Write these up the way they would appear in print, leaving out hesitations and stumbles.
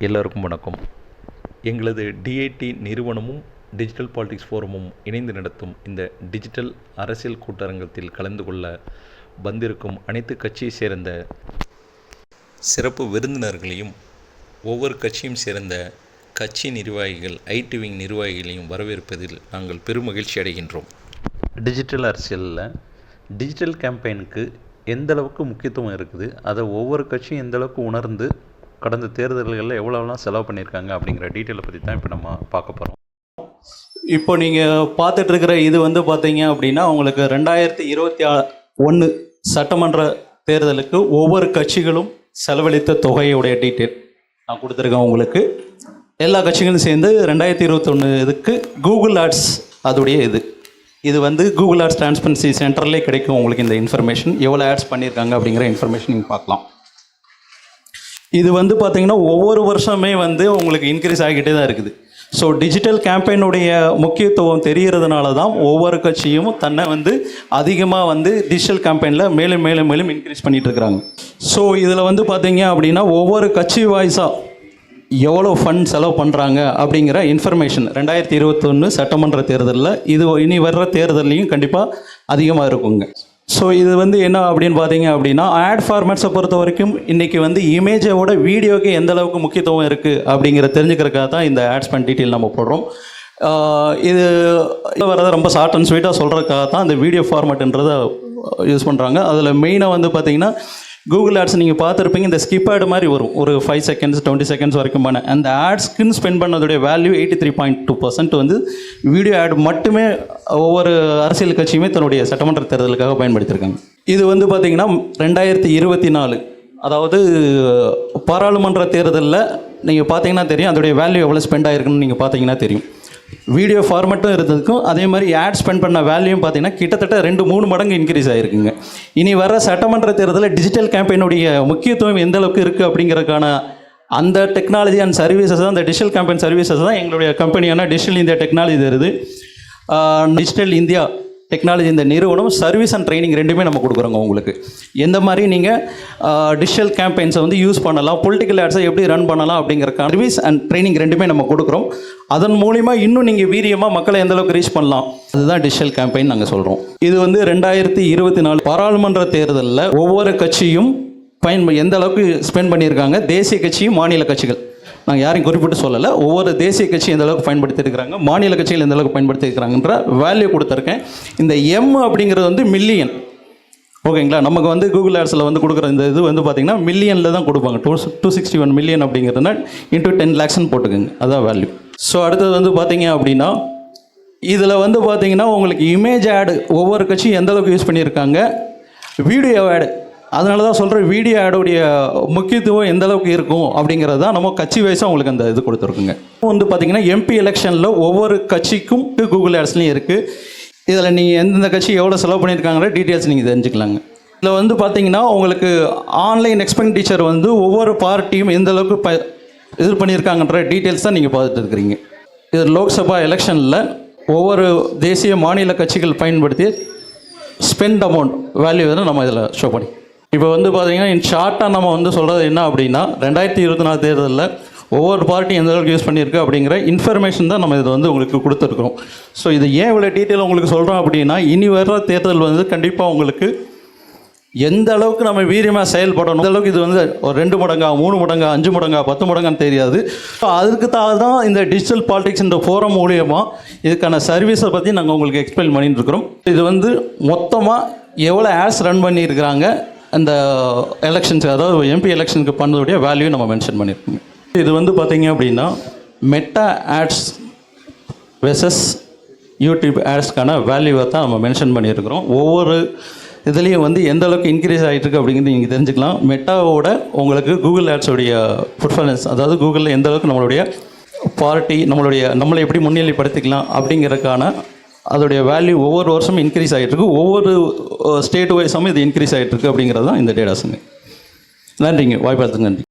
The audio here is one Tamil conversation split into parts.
எல்லோருக்கும் வணக்கம். எங்களது டிஐடி நிறுவனமும் டிஜிட்டல் பாலிடிக்ஸ் ஃபோரமும் இணைந்து நடத்தும் இந்த டிஜிட்டல் அரசியல் கூட்டரங்கத்தில் கலந்து கொள்ள வந்திருக்கும் அனைத்து கட்சியை சேர்ந்த சிறப்பு விருந்தினர்களையும் ஒவ்வொரு கட்சியும் சேர்ந்த கட்சி நிர்வாகிகள் ஐடி விங் நிர்வாகிகளையும் வரவேற்பதில் நாங்கள் பெருமகிழ்ச்சி அடைகின்றோம். டிஜிட்டல் அரசியலில் டிஜிட்டல் கேம்பெயினுக்கு எந்தளவுக்கு முக்கியத்துவம் இருக்குது, அதை ஒவ்வொரு கட்சியும் எந்தளவுக்கு உணர்ந்து கடந்த தேர்தல்களில் எவ்வளோலாம் செலவு பண்ணியிருக்காங்க அப்படிங்கிற டீட்டெயிலை பற்றி தான் இப்போ நம்ம பார்க்க போகிறோம். இப்போ நீங்கள் பார்த்துட்ருக்கிற இது பார்த்தீங்க அப்படின்னா உங்களுக்கு 2021 சட்டமன்ற தேர்தலுக்கு ஒவ்வொரு கட்சிகளும் செலவழித்த தொகையுடைய டீட்டெயில் நான் கொடுத்துருக்கேன் உங்களுக்கு. எல்லா கட்சிகளும் சேர்ந்து 2021 இதுக்கு கூகுள் ஆட்ஸ் அதோடைய இது கூகுள் ஆட்ஸ் டிரான்ஸ்பரன்சி சென்டர்லேயே கிடைக்கும் உங்களுக்கு இந்த இன்ஃபர்மேஷன். எவ்வளோ ஆட்ஸ் பண்ணியிருக்காங்க அப்படிங்கிற இன்ஃபர்மேஷன் நீங்கள் பார்க்கலாம். இது பார்த்தீங்கன்னா ஒவ்வொரு வருஷமே உங்களுக்கு இன்க்ரீஸ் ஆகிக்கிட்டே தான் இருக்குது. ஸோ டிஜிட்டல் கேம்பெயினுடைய முக்கியத்துவம் தெரிகிறதுனால தான் ஒவ்வொரு கட்சியும் தன்னை அதிகமாக டிஜிட்டல் கேம்பெயினில் மேலும் மேலும் மேலும் இன்க்ரீஸ் பண்ணிகிட்டு இருக்கிறாங்க. ஸோ இதில் பார்த்தீங்க அப்படின்னா ஒவ்வொரு கட்சி வாய்ஸாக எவ்வளோ ஃபண்ட் செலவு பண்ணுறாங்க அப்படிங்கிற இன்ஃபர்மேஷன் 2021 சட்டமன்ற தேர்தலில் இது இனி வர்ற தேர்தல்லையும் கண்டிப்பாக அதிகமாக இருக்குங்க. ஸோ இது என்ன அப்படின்னு பார்த்தீங்க அப்படின்னா ஆட் ஃபார்மேட்ஸை பொறுத்த வரைக்கும் இன்றைக்கி இமேஜோட வீடியோக்கு எந்த அளவுக்கு முக்கியத்துவம் இருக்குது அப்படிங்கிற தெரிஞ்சுக்கிறதுக்காக தான் இந்த ஆட்ஸ் பண்ண டீட்டெயில் நம்ம போடுறோம். இது வரதை ரொம்ப ஷார்ட் அண்ட் ஸ்வீட்டாக சொல்கிறதுக்காக தான் இந்த வீடியோ ஃபார்மேட்டுன்றதை யூஸ் பண்ணுறாங்க. அதில் மெயினாக பார்த்தீங்கன்னா கூகுள் ஆட்ஸ் நீங்கள் பார்த்துருப்பீங்க, இந்த ஸ்கிப் ஆட் மாதிரி வரும் ஒரு 5 செகண்ட்ஸ் 20 செகண்ட்ஸ் வரைக்கும் பண்ண அந்த ஆட்ஸ்க்குன்னு ஸ்பெண்ட் பண்ணதுடைய வேல்யூ 83.2% வீடியோ ஆட் மட்டுமே ஒவ்வொரு அரசியல் கட்சியுமே தன்னுடைய சட்டமன்ற தேர்தலுக்காக பயன்படுத்தியிருக்காங்க. இது பார்த்தீங்கன்னா 2024 அதாவது பாராளுமன்ற தேர்தலில் நீங்கள் பார்த்தீங்கன்னா தெரியும் அதோடைய வேல்யூ எவ்வளோ ஸ்பெண்ட் ஆகிருக்குன்னு நீங்கள் பார்த்தீங்கன்னா தெரியும். வீடியோ ஃபார்மேட்டும் இருந்ததுக்கும் அதே மாதிரி ஆட் ஸ்பெண்ட் பண்ண வேல்யூயும் பார்த்தீங்கன்னா கிட்டத்தட்ட 2-3 மடங்கு இன்க்ரீஸ் ஆகிருக்குங்க. இனி வர சட்டமன்ற தேர்தலில் டிஜிட்டல் கேம்பெயினுடைய முக்கியத்துவம் எந்த அளவுக்கு இருக்குது அப்படிங்கிறதுக்கான அந்த டெக்னாலஜி அண்ட் சர்வீசஸ் தான், அந்த டிஜிட்டல் கேம்பெயின் சர்வீசஸ் தான் எங்களுடைய கம்பெனியான டிஜிட்டல் இந்தியா டெக்னாலஜி தருது. டிஜிட்டல் இந்தியா டெக்னாலஜி இந்த நிறுவனம் சர்வீஸ் அண்ட் ட்ரைனிங் ரெண்டுமே நம்ம கொடுக்குறோங்க. உங்களுக்கு எந்த மாதிரி நீங்கள் டிஜிட்டல் கேம்பெயின்ஸை யூஸ் பண்ணலாம், பொலிட்டிக்கல் ஆட்ஸை எப்படி ரன் பண்ணலாம் அப்படிங்கிற சர்வீஸ் அண்ட் ட்ரைனிங் ரெண்டுமே நம்ம கொடுக்குறோம். அதன் மூலிமா இன்னும் நீங்கள் வீரியமாக மக்களை எந்தளவுக்கு ரீச் பண்ணலாம், அதுதான் டிஜிட்டல் கேம்பெயின் நாங்கள் சொல்கிறோம். இது 2024 பாராளுமன்ற தேர்தலில் ஒவ்வொரு கட்சியும் எந்த அளவுக்கு ஸ்பெண்ட் பண்ணியிருக்காங்க, தேசிய கட்சியும் மாநில கட்சிகள் நாங்கள் யாரையும் குறிப்பிட்டு சொல்லலை, ஒவ்வொரு தேசிய கட்சி எந்த அளவுக்கு பயன்படுத்தியிருக்கிறாங்க, மாநில கட்சிகள் எந்த அளவுக்கு பயன்படுத்தியிருக்கிறாங்கன்ற வேல்யூ கொடுத்துருக்கேன். இந்த எம் அப்படிங்கிறது மில்லியன், ஓகேங்களா. நமக்கு கூகுள் ஆட்ஸில் கொடுக்குற இந்த இது பார்த்திங்கன்னா மில்லியனில் தான் கொடுப்பாங்க. 261 மில்லியன் அப்படிங்கிறதுனா இன்ட்டு 10 lakhsன்னு போட்டுக்கோங்க, அதுதான் வேல்யூ. ஸோ அடுத்தது பார்த்தீங்க அப்படின்னா இதில் பார்த்தீங்கன்னா உங்களுக்கு இமேஜ் ஆடு ஒவ்வொரு கட்சியும் எந்த அளவுக்கு யூஸ் பண்ணியிருக்காங்க, வீடியோ ஆடு, அதனால தான் சொல்கிறேன் வீடியோ ஆடோடைய முக்கியத்துவம் எந்த அளவுக்கு இருக்கும் அப்படிங்கிறது தான் நம்ம கட்சி வயசாக உங்களுக்கு அந்த இது கொடுத்துருக்குங்க. பார்த்திங்கன்னா எம்பி எலெக்ஷனில் ஒவ்வொரு கட்சிக்கும் கூகுள் ஆட்ஸ்லையும் இருக்குது. இதில் நீங்கள் எந்தெந்த கட்சி எவ்வளோ செலவு பண்ணியிருக்காங்கிற டீட்டெயில்ஸ் நீங்கள் தெரிஞ்சுக்கலாங்க. இதில் பார்த்தீங்கன்னா உங்களுக்கு ஆன்லைன் எக்ஸ்பெண்டிச்சர் ஒவ்வொரு பார்ட்டியும் எந்த அளவுக்கு இது பண்ணியிருக்காங்கன்ற டீட்டெயில்ஸ் தான் நீங்கள் பார்த்துட்டு இருக்கிறீங்க. இது லோக்சபா எலெக்ஷனில் ஒவ்வொரு தேசிய மாநில கட்சிகள் பயன்படுத்தி ஸ்பெண்ட் அமௌண்ட் வேல்யூ நம்ம இதில் ஷோ பண்ணி இப்போ பார்த்தீங்கன்னா இன் ஷார்ட்டாக நம்ம சொல்கிறது என்ன அப்படின்னா 2024 தேர்தலில் ஒவ்வொரு பார்ட்டியும் எந்த அளவுக்கு யூஸ் பண்ணியிருக்கு அப்படிங்கிற இன்ஃபர்மேஷன் தான் நம்ம இதை உங்களுக்கு கொடுத்துருக்குறோம். ஸோ இது ஏன் இவ்வளோ டீட்டெயில் உங்களுக்கு சொல்கிறோம் அப்படின்னா இனி வர்ற தேர்தல் கண்டிப்பாக உங்களுக்கு எந்த அளவுக்கு நம்ம வீரியமாக செயல்படணும், அந்த அளவுக்கு இது ஒரு 2 மடங்கா 3 மடங்கா 5 மடங்கா 10 மடங்கான்னு தெரியாது. ஸோ அதுக்கு தான் இந்த டிஜிட்டல் பாலிடிக்ஸ் இந்த ஃபோரம் மூலியமாக இதுக்கான சர்வீஸை பற்றி நாங்கள் உங்களுக்கு எக்ஸ்பிளைன் பண்ணிட்டு இருக்கிறோம். இது மொத்தமாக எவ்வளோ ஆட்ஸ் ரன் பண்ணியிருக்கிறாங்க அந்த எலெக்ஷன்ஸ், அதாவது எம்பி எலெக்ஷனுக்கு பண்ணதுடைய வேல்யூ நம்ம மென்ஷன் பண்ணியிருக்கோங்க. இது பார்த்தீங்க அப்படின்னா மெட்டா ஆட்ஸ் வெர்சஸ் யூடியூப் ஆட்ஸ்க்கான வேல்யூவை தான் நம்ம மென்ஷன் பண்ணியிருக்கிறோம். ஒவ்வொரு இதுலேயும் எந்த அளவுக்கு இன்க்ரீஸ் ஆகிட்டுருக்கு அப்படிங்கிறது நீங்கள் தெரிஞ்சுக்கலாம். மெட்டாவோட உங்களுக்கு கூகுள் ஆட்ஸோடைய பர்ஃபார்மன்ஸ், அதாவது கூகுளில் எந்த அளவுக்கு நம்மளுடைய பார்ட்டி நம்மளை எப்படி முன்னிலைப்படுத்திக்கலாம் அப்படிங்கிறதுக்கான அதோடைய வேல்யூ ஒவ்வொரு வருஷமும் இன்க்ரீஸ் ஆகிட்டுருக்கு. ஒவ்வொரு ஸ்டேட் வைஸாகவும் இது இன்க்ரீஸ் ஆகிட்டுருக்கு அப்படிங்கிறது தான் இந்த டேட்டாஸுங்க. நன்றிங்க, வாய்ப்பாளத்துக்கு நன்றி.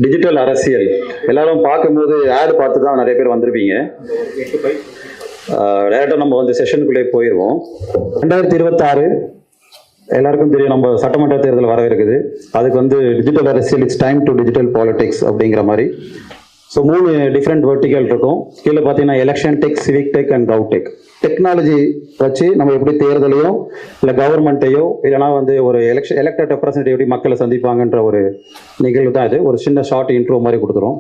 டிஜிட்டல் அரசியல் எல்லாரும் பார்க்கும்போது ஆட் பார்த்து தான் நிறைய பேர் வந்திருப்பீங்க. டேரெக்டாக நம்ம செஷனுக்குள்ளே போயிடுவோம். 2026 எல்லாருக்கும் தெரியும் நம்ம சட்டமன்ற தேர்தல் வர இருக்குது. அதுக்கு வந்து டிஜிட்டல் அரசியல் it's time to digital politics அப்படிங்கிற மாதிரி. ஸோ 3 டிஃப்ரெண்ட் வெர்டிகல் இருக்கும். கீழே பார்த்தீங்கன்னா election tech, civic tech and gov tech. Technology வச்சு நம்ம எப்படி தேர்தலையோ இல்லை கவர்மெண்ட்டையோ இல்லைனா வந்து ஒரு எலெக்டட் ரெப்ரசன்டேட்டிவ் எப்படி மக்களை சந்திப்பாங்கன்ற ஒரு நிகழ்வு தான் இது. ஒரு சின்ன ஷார்ட் இன்ட்ரோ மாதிரி கொடுத்துரும்.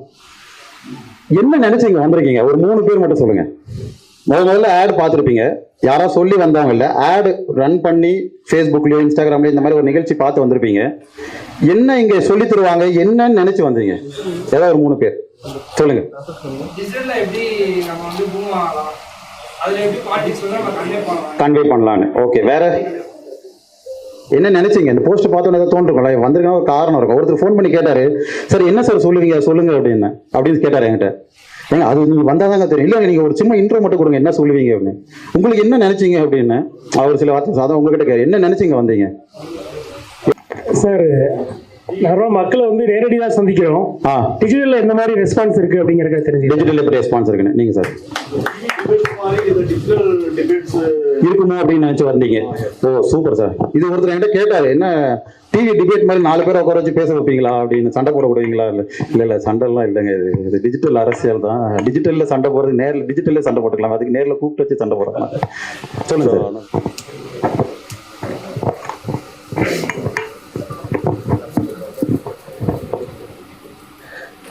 என்ன நினைச்சீங்க வந்திருக்கீங்க? ஒரு 3 பேர் மட்டும் சொல்லுங்க. முதல்ல ஆட் பார்த்துருப்பீங்க, யாரா சொல்லி வந்தவங்க இல்லை, ஆட் ரன் பண்ணி ஃபேஸ்புக்லயோ இன்ஸ்டாகிராம்லயோ இந்த மாதிரி ஒரு நிகழ்ச்சி பார்த்து வந்திருப்பீங்க. என்ன இங்க சொல்லி தருவாங்க, என்னன்னு நினைச்சு வந்தீங்க? ஏதாவது ஒரு 3 பேர் சொல்லுங்க. கன்வே பண்ணலான்னு. ஓகே, வேற என்ன நினைச்சீங்க? இந்த போஸ்ட் பார்த்தோன்னு ஏதாவது தோன்றுங்களா? வந்திருக்கா ஒரு காரணம் இருக்கும். ஒருத்தர் ஃபோன் பண்ணி கேட்டாரு, சார் என்ன சார் சொல்லுவீங்க சொல்லுங்க அப்படின்னு கேட்டாரு என்கிட்ட. ஏங்க அது நீங்கள் வந்தால் தாங்க தெரியும். இல்லை நீங்கள் ஒரு சின்ன இன்ட்ரோ மட்டும் கொடுங்க, என்ன சொல்லுவீங்க அப்படின்னு. உங்களுக்கு என்ன நினைச்சீங்க அப்படின்னு அவர் சில வார்த்தை அதான் உங்ககிட்ட கேட்க, என்ன நினைச்சீங்க வந்தீங்க? சார் நிறைய மக்களை வந்து நேரடியாக சந்திக்கிறோம். டிஜிட்டல்ல எந்த மாதிரி ரெஸ்பான்ஸ் இருக்கு அப்படிங்கறத தெரிஞ்சு. டிஜிட்டல் எப்படி ரெஸ்பான்ஸ் இருக்குன்னு நீங்க சார் இருக்குமோ அப்படின்னு நினைச்சு வந்தீங்க. ஓ சூப்பர் சார். இது ஒருத்தர் என்கிட்ட கேட்டாரு, என்ன டிவி டிபேட் மாதிரி 4 பேரை உட்கார வச்சு பேச வைப்பீங்களா அப்படின்னு, சண்டை போட விடுவீங்களா? இல்லை சண்டைலாம் இல்லைங்க, இது டிஜிட்டல் அரசியல் தான். டிஜிட்டல்ல சண்டை போடுறது, நேரில் டிஜிட்டல்ல சண்டை போட்டுக்கலாம், அதுக்கு நேரில் கூப்பிட்டு வச்சு சண்டை போடலாம். சொல்லுங்க சார்.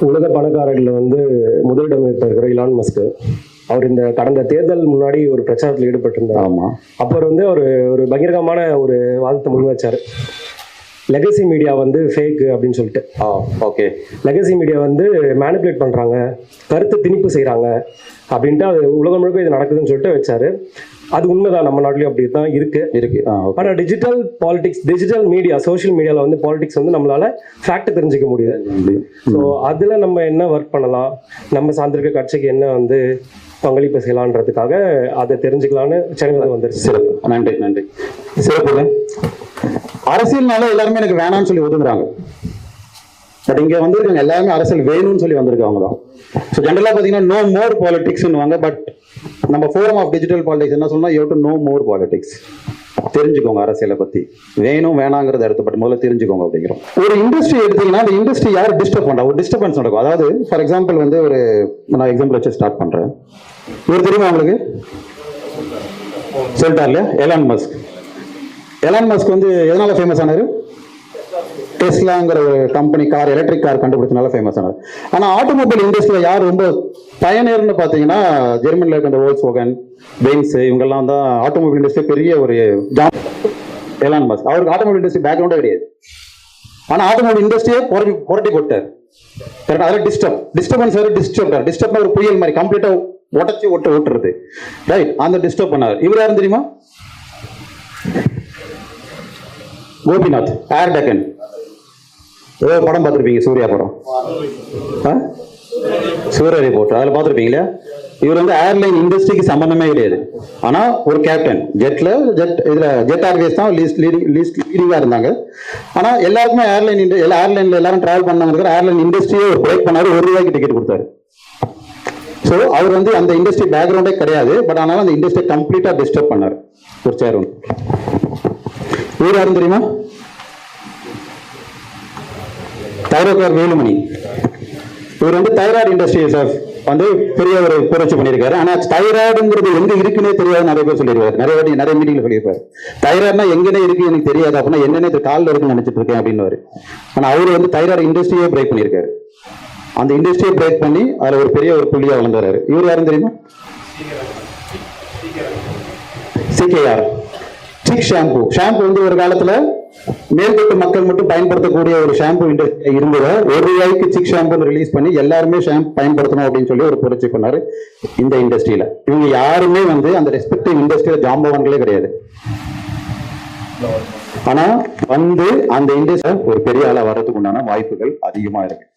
உலக பணக்காரர்கள் வந்து முதலிடம் இருக்கிற இலான் மஸ்க், அவர் இந்த கடந்த தேர்தல் முன்னாடி ஒரு பிரச்சாரத்தில் ஈடுபட்டிருந்தார். ஆமா, அப்புறம் வந்து ஒரு பகிரங்கமான ஒரு வாதத்தை முன் வச்சாரு. லெகசி மீடியா வந்து ஃபேக் அப்படின்னு சொல்லிட்டு. ஓகே, லெகசி மீடியா வந்து மேனிபுலேட் பண்றாங்க, கருத்து திணிப்பு செய்யறாங்க அப்படின்ட்டு அது உலகம் முழுக்க இது நடக்குதுன்னு சொல்லிட்டு வச்சாரு. அது உண்மைதான், நம்ம நாட்டிலையும் அப்படி தான் இருக்கு. ஆனால் digital politics, digital media, social மீடியாவில் வந்து பாலிடிக்ஸ் வந்து நம்மளால ஃபேக்ட் தெரிஞ்சுக்க முடியாது. ஸோ அதில் நம்ம என்ன ஒர்க் பண்ணலாம், நம்ம சார்ந்திருக்க கட்சிக்கு என்ன வந்து பங்களிப்பு செய்யலான்றதுக்காக அதை தெரிஞ்சுக்கலான்னு சேனல் வந்துருச்சு. சிறப்பு, நன்றி நன்றி. சிறப்பு. அரசியல்னால எல்லாருமே எனக்கு வேணாம்னு சொல்லி ஒதுங்குறாங்க. பட் இங்க வந்திருக்காங்க எல்லாருமே அரசியல் வேணும்னு சொல்லி வந்திருக்காங்க தான். ஸோ ஜென்ரலாக பார்த்தீங்கன்னா நோ மோர் பாலிடிக்ஸ்னுவாங்க. பட் நம்ம ஃபோரம் ஆஃப் டிஜிட்டல் பாலிடிக்ஸ் என்ன சொன்னா, you do no more politics. தெரிஞ்சுக்கோங்க அரசியலை பத்தி, வேணும் வேணாங்கிறத எடுத்து பட் முதல்ல தெரிஞ்சுக்கோங்க அப்படிங்கிறோம். ஒரு இண்டஸ்ட்ரி எடுத்தீங்கன்னா அந்த இண்டஸ்ட்ரி யார் டிஸ்டர்ப் பண்றா, ஒரு டிஸ்டர்பன்ஸ் நடக்கும். அதாவது ஃபார் எக்ஸாம்பிள் வந்து ஒரு நான் எக்ஸாம்பிள் வச்சு ஸ்டார்ட் பண்றேன். இவர் தெரியுமா உங்களுக்கு? சொல்லிட்டார் இல்லையா, எலான் மஸ்க். எலான் மஸ்க் வந்து எதனால ஃபேமஸ் ஆனாரு? டெஸ்லாங்கிற ஒரு கம்பெனி, கார், எலக்ட்ரிக் கார் கண்டுபிடிச்சனால ஃபேமஸ் ஆனார். ஆனால் ஆட்டோமொபைல் இண்டஸ்ட்ரியில் யார் ரொம்ப பயனர்னு பார்த்தீங்கன்னா, ஜெர்மனியில் இருக்க அந்த வோல்க்ஸ்வாகன், பென்ஸ், இவங்கெல்லாம் தான் ஆட்டோமொபைல் இண்டஸ்ட்ரி பெரிய ஒரு எலான் மஸ்க். அவருக்கு ஆட்டோமொபைல் இண்டஸ்ட்ரி பேக்ரவுண்டே கிடையாது. ஆனால் ஆட்டோமொபைல் இண்டஸ்ட்ரியை புரட்டி போட்டார். கரெக்டாக அதில் டிஸ்டர்பன்ஸ் டிஸ்டர்ப்னா ஒரு புயல் மாதிரி கம்ப்ளீட்டாக உடச்சி ஓட்டுறது. ரைட், அந்த டிஸ்டர்ப் பண்ணார். இவர் யாரும் தெரியுமா? கோபிநாத், ஏர் டக்கன். ஏதோ படம் பார்த்துருப்பீங்க, சூர்யா படம், சூர்யா ரிப்போர்ட், அதில் பார்த்துருப்பீங்களா? இவர் வந்து ஏர்லைன் இண்டஸ்ட்ரிக்கு சம்பந்தமே கிடையாது. ஆனால் ஒரு கேப்டன், ஜெட் ஏர்வேஸ் தான் லீடிங்காக இருந்தாங்க. ஆனால் எல்லாருக்குமே ஏர்லைன்ல எல்லாரும் டிராவல் பண்ணாங்க. ஏர்லைன் இண்டஸ்ட்ரியே பிரேக் பண்ணாரு, ₹1 டிக்கெட் கொடுத்தாரு. ஸோ அவர் வந்து அந்த இண்டஸ்ட்ரி பேக்ரவுண்டே கிடையாது. பட் ஆனாலும் அந்த இண்டஸ்ட்ரி கம்ப்ளீட்டாக டிஸ்டர்ப் பண்ணார். ஒரு சேர் ஒன்று. இவர் யாரும் தெரியுமா? தைரோக்கார் வேலுமணி. இவர் வந்து தைராய்டு இண்டஸ்ட்ரி வந்து பெரிய ஒரு புரட்சி பண்ணியிருக்காரு. ஆனா தைராய்டுங்கிறது எங்க இருக்குன்னே தெரியாது நிறைய பேர் சொல்லியிருக்காரு. நிறைய மீட்டிங்ல சொல்லியிருப்பாரு, தைராய்டுனா எங்கன்னே இருக்கு எனக்கு தெரியாது, அப்படின்னா என்னென்ன இது காலில் இருக்குன்னு நினைச்சிட்டு இருக்கேன் அப்படின்னு. ஆனா அவர் வந்து தைராய்டு இண்டஸ்ட்ரியே பிரேக் பண்ணியிருக்காரு. அந்த இண்டஸ்ட்ரியை பிரேக் பண்ணி அதுல ஒரு பெரிய ஒரு புள்ளியா வளர்ந்தாரு. இவர் யாரும் தெரியுமா? CKR, sick shampoo. ஷாம்பு வந்து ஒரு காலத்துல மேல்தட்டு மக்கள் மட்டும் பயன்படுத்தக்கூடிய ஒரு ஷாம்பு இண்டஸ்ட்ரி இருந்ததை ₹1 சிக் ஷாம்பு ரிலீஸ் பண்ணி எல்லாருமே ஷாம்பு பயன்படுத்தணும் அப்படின்னு சொல்லி ஒரு புரட்சி பண்ணாரு இந்த இண்டஸ்ட்ரியில. இவங்க யாருமே வந்து அந்த ரெஸ்பெக்டிவ் இண்டஸ்ட்ரியில ஜாம்பவான்களே கிடையாது. ஆனா வந்து அந்த இண்டஸ்ட்ரி ஒரு பெரிய ஆளா வர்றதுக்கு உண்டான வாய்ப்புகள் அதிகமா இருக்கு.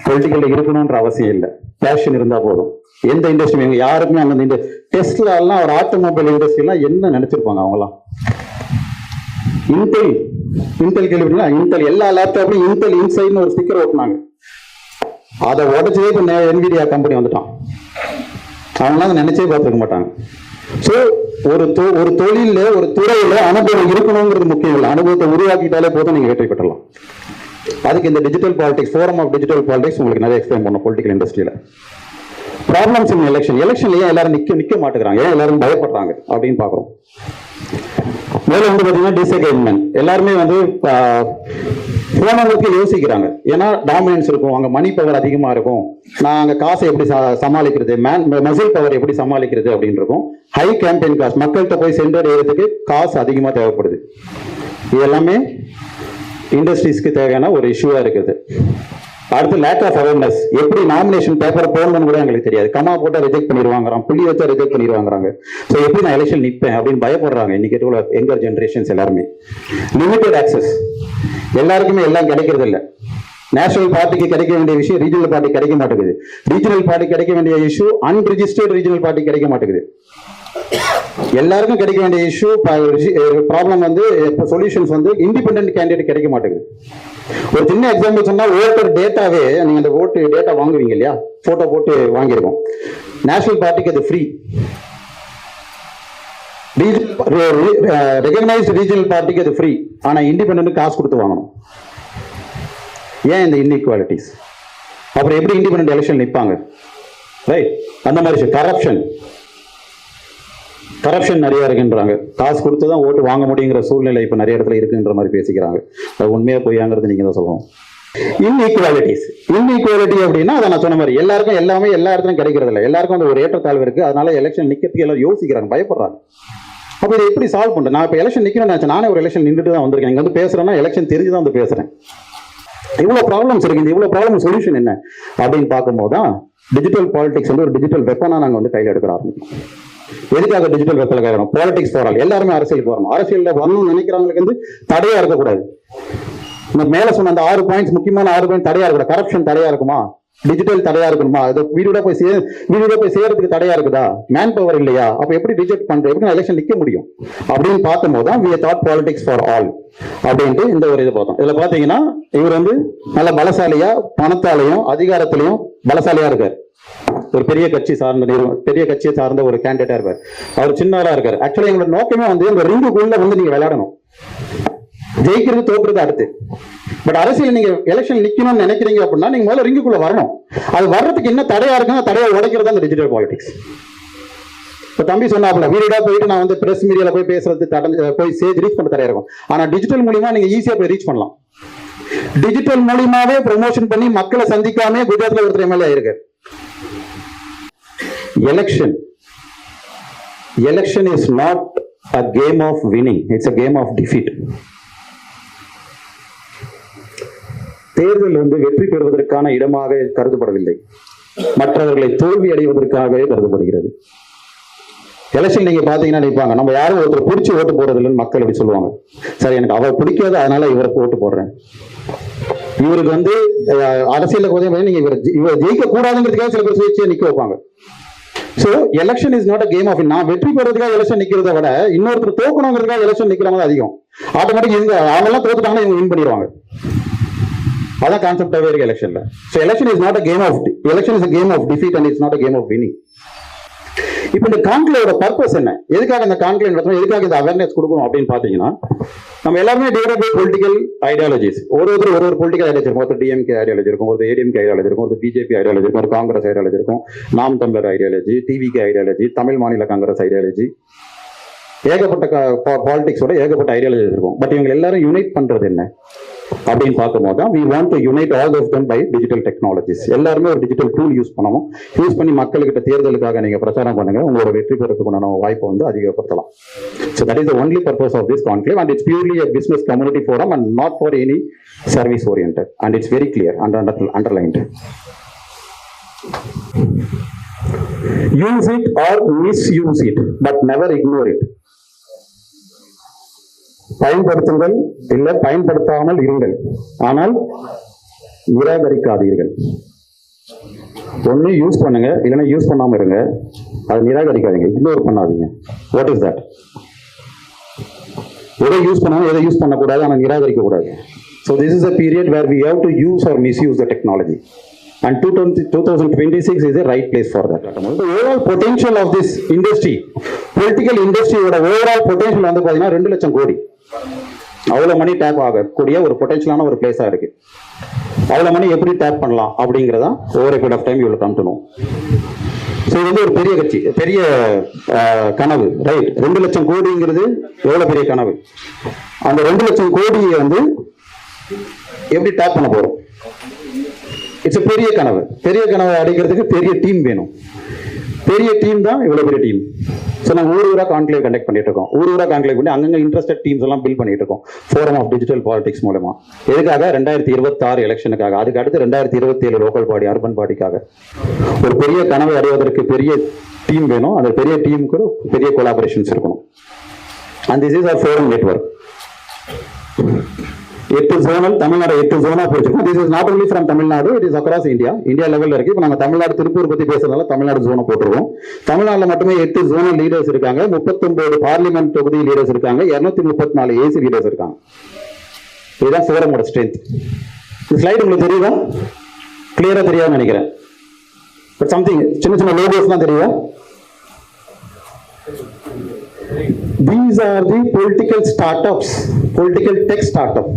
பொலிட்டிக்கல்ல இருக்கணும்ன்ற அவசியம் இல்லை, பேஷன் இருந்தா போதும். எந்த இண்டஸ்ட்ரி யாருக்குமே அந்த டெஸ்ட்ல எல்லாம் ஒரு ஆட்டோமொபைல் இண்டஸ்ட்ரிலாம் என்ன நினைச்சிருப்பாங்க அவங்கலாம்? இன்டெல் கேள்விப்பட்டீங்களா? இன்டெல் எல்லா லேப்டாப்லயும் இன்டெல் இன்சைட்னு ஒரு ஸ்டிக்கர் ஓட்டினாங்க. அதை உடச்சே இப்போ NVIDIA கம்பெனி வந்துட்டான். அவங்களாம் நினைச்சே பார்த்துருக்க மாட்டாங்க. ஸோ ஒரு தொழில ஒரு துறையில அனுபவம் இருக்கணுங்கிறது முக்கியம் இல்லை. அனுபவத்தை உருவாக்கிட்டாலே போதும், நீங்க வெற்றி பெற்றலாம். அதுக்கு இந்த digital politics, forum of digital politics உங்களுக்கு நிறைய எக்ஸ்பிளைன் பண்ணும். பொலிட்டிக்கல் இண்டஸ்ட்ரியில ப்ராப்ளம்ஸ் இன் எலெக்ஷன் ஏன் எல்லாரும் நிக்க மாட்டேங்கிறாங்க, ஏன் எல்லாரும் பயப்படுறாங்க அப்படின்னு பாக்குறோம். மேல வந்து பாத்தீங்கன்னா டிஸ்அக்ரிமெண்ட், எல்லாருமே வந்து போனவங்களுக்கு யோசிக்கிறாங்க. ஏன்னா டாமினன்ஸ் இருக்கும், அங்க மணி பவர் அதிகமா இருக்கும், நான் அங்க காசை எப்படி சமாளிக்கிறது, மசில் பவர் எப்படி சமாளிக்கிறது அப்படின்னு இருக்கும். ஹை கேம்பெயின் காஸ்ட், மக்கள்கிட்ட போய் சென்றடைகிறதுக்கு காசு அதிகமா தேவைப்படுது. இது எல்லாமே இண்டஸ்ட்ரீஸ்க்கு தேவையான ஒரு இஷ்யூவா இருக்குது. அடுத்து லேக் ஆஃப் அவேர்னஸ், எப்படி நாமினேஷன் பேப்பர் போடணும்னு கூட எங்களுக்கு தெரியாது. கமா போட்டா ரிஜெக்ட் பண்ணிடுவாங்க, புள்ளி வச்சா ரிஜெக்ட் பண்ணிடுவாங்க. ஸோ எப்படி நான் எலெக்ஷன் நிற்பேன் அப்படின்னு பயப்படுறாங்க இன்னைக்கு உள்ள யங்கர் ஜென்ரேஷன்ஸ் எல்லாருமே. லிமிடெட் ஆக்சஸ், எல்லாருக்குமே எல்லாம் கிடைக்கிறது இல்லை. நேஷனல் பார்ட்டிக்கு கிடைக்க வேண்டிய விஷயம் ரீஜனல் பார்ட்டி கிடைக்க மாட்டேங்குது. ரீஜனல் பார்ட்டி கிடைக்க வேண்டிய இஷ்யூ அன்ரிஜிஸ்டர்ட் ரீஜனல் பார்ட்டி கிடைக்க மாட்டேங்குது. எல்லாருக்கும் கிடைக்க வேண்டிய இஷ்யூ ப்ராப்ளம் வந்து சொல்யூஷன்ஸ் வந்து இண்டிபெண்டன்ட் கேண்டிடேட் கிடைக்க மாட்டேங்குது. ஒரு சின்ன எக்ஸாம்பிள் சொன்னா, ஓட்டர் டேட்டாவே நீங்க அந்த ஓட்டு டேட்டா வாங்குவீங்க இல்லையா, போட்டோ போட்டு வாங்கியிருக்கோம். நேஷனல் பார்ட்டிக்கு அது ஃப்ரீ, ரெகக்னைஸ்ட் ரீஜனல் பார்ட்டிக்கு அது ஃப்ரீ. ஆனா இண்டிபெண்டன்ட் காசு கொடுத்து வாங்கணும். ஏன் இந்த இன்இக்வாலிட்டிஸ்? அப்புறம் எப்படி இண்டிபெண்டன்ட் எலெக்ஷன் நிற்பாங்க? ரைட், அந்த மாதிரி கரப்ஷன் நிறைய இருக்குன்றாங்க. காசு கொடுத்து தான் ஓட்டு வாங்க முடியுங்கிற சூழ்நிலை இப்போ நிறைய இடத்துல இருக்குன்ற மாதிரி பேசிக்கிறாங்க. அது உண்மையா பொய்யாங்கிறது நீங்க தான் சொல்லணும். இன்இக்வாலிட்டி அப்படின்னா அதை நான் சொன்ன மாதிரி எல்லாருக்கும் எல்லாமே எல்லா இடத்துலையும் கிடைக்கிறது இல்லை. எல்லாருக்கும் அந்த ஒரு ஏற்றத்தாழ்வு இருக்கு. அதனால எலெக்ஷன் நிக்கிறதுக்கு எல்லாரும் யோசிக்கிறாங்க, பயப்படுறாங்க. அப்போ இதை எப்படி சால்வ் பண்ணுறேன்? நான் இப்போ எலெக்ஷன் நிற்கணும்னு நினைச்சேன். நானே ஒரு எலெக்ஷன் நின்றுட்டு தான் வந்திருக்கேன். இங்கே வந்து பேசுறேன்னா எலெக்ஷன் தெரிஞ்சு தான் வந்து பேசுறேன். இவ்வளோ ப்ராப்ளம்ஸ் இருக்கு. இந்த இவ்வளோ ப்ராப்ளம் சொல்யூஷன் என்ன அப்படின்னு பார்க்கும்போது தான் டிஜிட்டல் பாலிடிக்ஸ் வந்து ஒரு டிஜிட்டல் வெப்பனாக நாங்கள் வந்து கையில் எடுக்கிற ஆரம்பிக்கும். எதுக்காக டிஜிட்டல் வெப்பனில் கையிடணும்? பாலிடிக்ஸ் ஃபார் ஆல், எல்லாருமே அரசியலுக்கு வரணும். அரசியலில் வரணும்னு நினைக்கிறவங்களுக்கு வந்து தடையா இருக்கக்கூடாது. மேல சொன்ன அந்த 6 பாயிண்ட்ஸ், முக்கியமான 6 பாயிண்ட் தடையா இருக்கக்கூடாது. கரப்ஷன் தடையா இருக்குமா? டிஜிட்டல் தடையா இருக்கணுமா? அது வீடு போய் சேர்றதுக்கு தடையா இருக்குதா? மேன் பவர் இல்லையா? அப்ப எப்படி ரிஜெக்ட் பண்ற, எப்படி எலெக்ஷன் நிக்க முடியும் அப்படின்னு பார்க்கும்போது தான் we thought politics for all அப்படின்ட்டு இந்த ஒரு இது பார்த்தோம். இதுல பாத்தீங்கன்னா இவர் வந்து நல்ல பலசாலியா, பணத்தாலையும் அதிகாரத்திலையும் பலசாலியா இருக்காரு. ஒரு பெரிய கட்சி சார்ந்த ஒரு கேண்டிடேட்டா இருப்பார். அவர் சின்னவரா இருக்காரு. ஆக்சுவலி எங்களோட நோக்கமே வந்து இந்த ரிங்குக்குள்ள வந்து நீங்க விளையாடணும். ஜெயிக்கிறது தோக்குறது அடுத்து. பட் அரசியல் நீங்க எலெக்ஷன் நிக்கணும்னு நினைக்கிறீங்க அப்படின்னா நீங்க முதல்ல ரிங்குக்குள்ள வரணும். அது வர்றதுக்கு என்ன தடையா இருக்குன்னா தடையை உடைக்கிறது அந்த டிஜிட்டல் பாலிடிக்ஸ். இப்ப தம்பி சொன்னாப்ல, வீடா போயிட்டு நான் வந்து பிரஸ் மீடியால போய் பேசுறது போய் ரீச் பண்ண தடையா இருக்கும். ஆனா டிஜிட்டல் மூலியமா நீங்க ஈஸியா போய் ரீச் பண்ணலாம். டிஜிட்டல் மூலியமாவே ப்ரொமோஷன் பண்ணி மக்களை சந்திக்காம குஜராத்ல ஒருத்தர் எம்எல்ஏ இருக்கு. Election is not a game of winning, it's a game of defeat. தேர்தல் வந்து வெற்றி பெறுவதற்கான இடமாக கருதப்படவில்லை, மற்றவர்களை தோல்வி அடைவதற்காகவே கருதப்படுகிறது. எலெக்ஷன் நீங்க பாத்தீங்கன்னா நினைப்பாங்க, நம்ம யாரும் ஒருத்தர் பிடிச்சி ஓட்டு போறது இல்லைன்னு மக்கள் அப்படி சொல்லுவாங்க. சரி, எனக்கு அவர் பிடிக்காது அதனால இவருக்கு ஓட்டு போடுறேன். இவருக்கு வந்து அரசியல கொஞ்சம் நீங்க இவர் ஜெயிக்க கூடாதுங்கிறதுக்காக சில பேர் சுயேட்சையா நிக்க வைப்பாங்க. So election is not a game of, நான் வெற்றி பெறதுக்காக எலெக்ஷன் நிக்கிறத விட இன்னொருத்தர் தோக்கணுங்கிறதுக்காக எலெக்ஷன் நிக்கிறவங்க அதிகம். ஆட்டோமேட்டிக் இவங்க அவங்க எல்லாம் தோத்துட்டாங்கன்னா இவங்க வின் பண்ணிடுவாங்க. அதான் கான்செப்டாவே இருக்கு எலெக்ஷன்ல. So election is not a game of, election is a game of defeat and it's not a game of winning. இப்போ இந்த கான்க்ளேவோட பர்பஸ் என்ன? எதுக்காக இந்த கான்க்ளேவ் நடத்தணும், எதுக்காக இந்த அவேர்னஸ் கொடுக்கணும் அப்படின்னு பாத்தீங்கன்னா, நம்ம எல்லாருமே டிவைடட் பை பொலிட்டிக்கல் ஐடியாலஜிஸ். ஒரு பொலிட்டிக்கல் ஐடியாலஜி இருக்கும். ஒரு டிஎம்கே ஐடியாலஜி இருக்கும், ஒரு ஏடிஎம்கே ஐடியாலஜி இருக்கும், ஒரு பிஜேபி ஐடியாலஜி இருக்கும், ஒரு காங்கிரஸ் ஐடியாலஜி இருக்கும், நாம் தமிழர் ஐடியாலஜி, டிவிகே ஐடியாலஜி, தமிழ் மாநில காங்கிரஸ் ஐடியாலஜி, ஏகப்பட்ட பாலிடிக்ஸோட ஏகப்பட்ட ஐடியாலஜி இருக்கும். பட் இவங்க எல்லாரும் யுனைட் பண்றது என்ன அப்படின்னு பார்க்கும்போது தான் we want to unite all of them by digital technologies. எல்லாருமே ஒரு டிஜிட்டல் டூல் யூஸ் பண்ணணும். யூஸ் பண்ணி மக்கள்கிட்ட தேர்தலுக்காக நீங்க பிரச்சாரம் பண்ணுங்க, உங்களோட வெற்றி பெறத்துக்குண்டான வாய்ப்பை வந்து அதிகப்படுத்தலாம். So that is the only purpose of this conclave, and it's purely a business community forum and not for any service oriented, and it's very clear and underlined. Use it or misuse it, but never ignore it. பயன்படுத்துங்கள், இல்ல பயன்படுத்தாமல் இருங்கள், ஆனால் நிராகரிக்காதீர்கள். ஒண்ணு யூஸ் பண்ணுங்க, இல்லைன்னா யூஸ் பண்ணாம இருங்க. அதை நிராகரிக்காதீங்க, இக்னோர் பண்ணாதீங்க. What is that? எதை யூஸ் பண்ணாலும் எதை யூஸ் பண்ணக்கூடாது, ஆனால் நிராகரிக்க கூடாது. So this is a period where we have to use or misuse the technology. and 2026 is the right place for that. The overall potential of this industry, political industry ஓட overall potential வந்து பாத்தீங்கன்னா 2 லட்சம் கோடி. அவ்வளோ மணி டேப் ஆகக்கூடிய ஒரு பொட்டன்ஷியலான ஒரு பிளேஸாக இருக்கு. அவ்வளோ மணி எப்படி டேப் பண்ணலாம் அப்படிங்கிறதா over a period of time you will come to know. So இது வந்து ஒரு பெரிய கட்சி, பெரிய கனவு, ரைட்? 2 லட்சம் கோடிங்கிறது எவ்வளோ பெரிய கனவு. அந்த 2 லட்சம் கோடியை வந்து எப்படி டேப் பண்ண போறோம்? இட்ஸ் பெரிய கனவு. பெரிய கனவை அடைக்கிறதுக்கு பெரிய டீம் வேணும். பெரிய டீம் தான் இவ்வளோ பெரிய டீம். ஸோ நாங்கள் ஊரூரா கான்க்ளேவ் கண்டக்ட் பண்ணிட்டு இருக்கோம். ஊரூரா கான்க்ளேவ் பண்ணி அங்கங்கே இன்ட்ரெஸ்டட் டீம்ஸ் எல்லாம் பில்ட் பண்ணிட்டு இருக்கோம் ஃபோரம் ஆஃப் டிஜிட்டல் பாலிடிக்ஸ் மூலமா. எதுக்காக? 2026 எலெக்ஷனுக்காக. அதுக்கு அடுத்து 2027 லோக்கல் பாடி, அர்பன் பாடிக்காக. ஒரு பெரிய கனவை அடைவதற்கு பெரிய டீம் வேணும். அந்த பெரிய டீமுக்கு பெரிய கொலாபரேஷன்ஸ் இருக்கணும். And this is our forum network. 8 zonal, Tamil Nadu 8 ஜோனா போயிருக்கோம். This is not only from Tamil Nadu, it is across India. India லெவலில் இருக்கு. இப்போ நாங்கள் தமிழ்நாடு திருப்பூர் பத்தி பேசுறதுனால தமிழ்நாடு ஜோனை போட்டுருவோம். தமிழ்நாட்டில் மட்டுமே 8 ஜோனல் லீடர்ஸ் இருக்காங்க, 39 பார்லிமெண்ட் தொகுதி லீடர்ஸ் இருக்காங்க, 234 ஏசி லீடர்ஸ் இருக்காங்க. இதுதான் ஃபோரமோட ஸ்ட்ரென்த். இந்த ஸ்லைடு உங்களுக்கு தெரியுதா? கிளியரா தெரியாதுன்னு நினைக்கிறேன். பட் சம்திங் சின்ன சின்ன லோகோஸ் தான் தெரியுதா? These are the political startups, political tech startup.